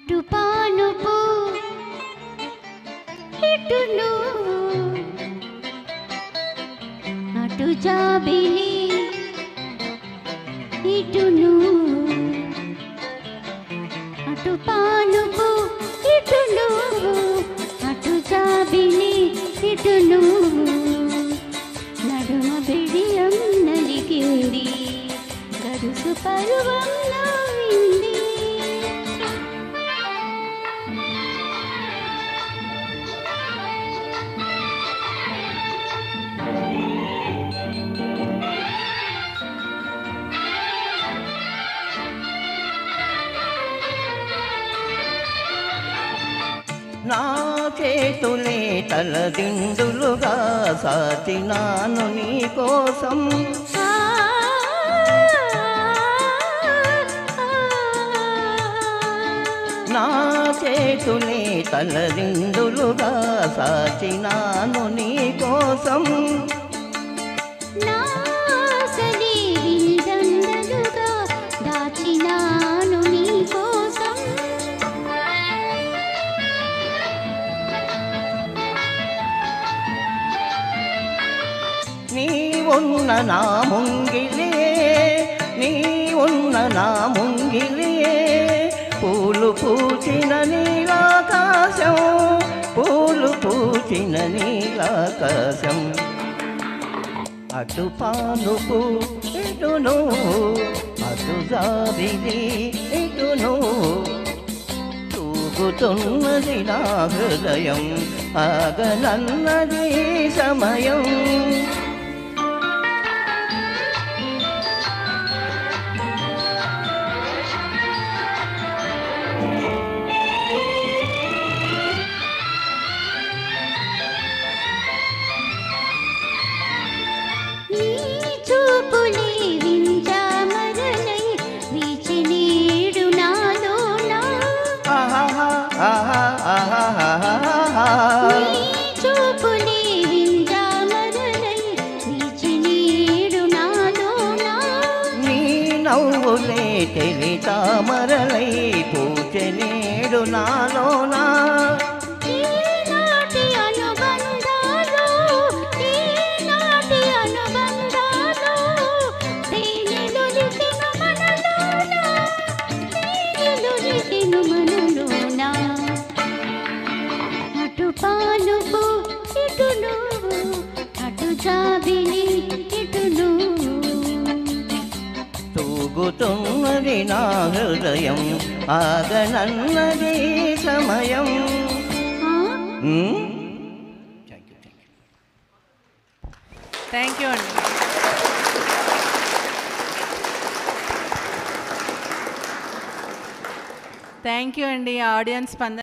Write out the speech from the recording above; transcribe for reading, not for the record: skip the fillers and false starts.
అటు పానుపు ఇటు నువ్వు అటు జాబిలి ఇటు నువ్వు అటు పానుపు ఇటు నువ్వు అటు జాబిలి ఇటు నువ్వు నడుమ బిడియం నలిగింది గడుసు పరువం నవ్వింది నా చేతులే తలదిండులుగా సాచినాను నీ కోసం నా చేతులే తలదిండులుగా సాచినాను నీ కోసం దాచినాను నీ కోసం నీ ఉన్న నా ముంగిలే నీ ఉన్న నా ముంగిలే పూలు పూచిన నీలాకాశం పూలు పూచిన నీలాకాశం అటు పానుపు ఇటు నువ్వు అటు జాబిలి ఇటు నువ్వు తూగుతున్నది నా హృదయం ఆగనన్నది సమయం నవ్వులే తెలి తామరలై పూచెనేడు నాలోనా అటు పానుపు ఇటు నువ్వు అటు జాబిలి ఇటు నువ్వు తూగుతున్నది నా హృదయం ఆగనన్నది సమయం. థ్యాంక్ యూ అండి. థ్యాంక్ యూ అండి. ఆడియన్స్ స్పందన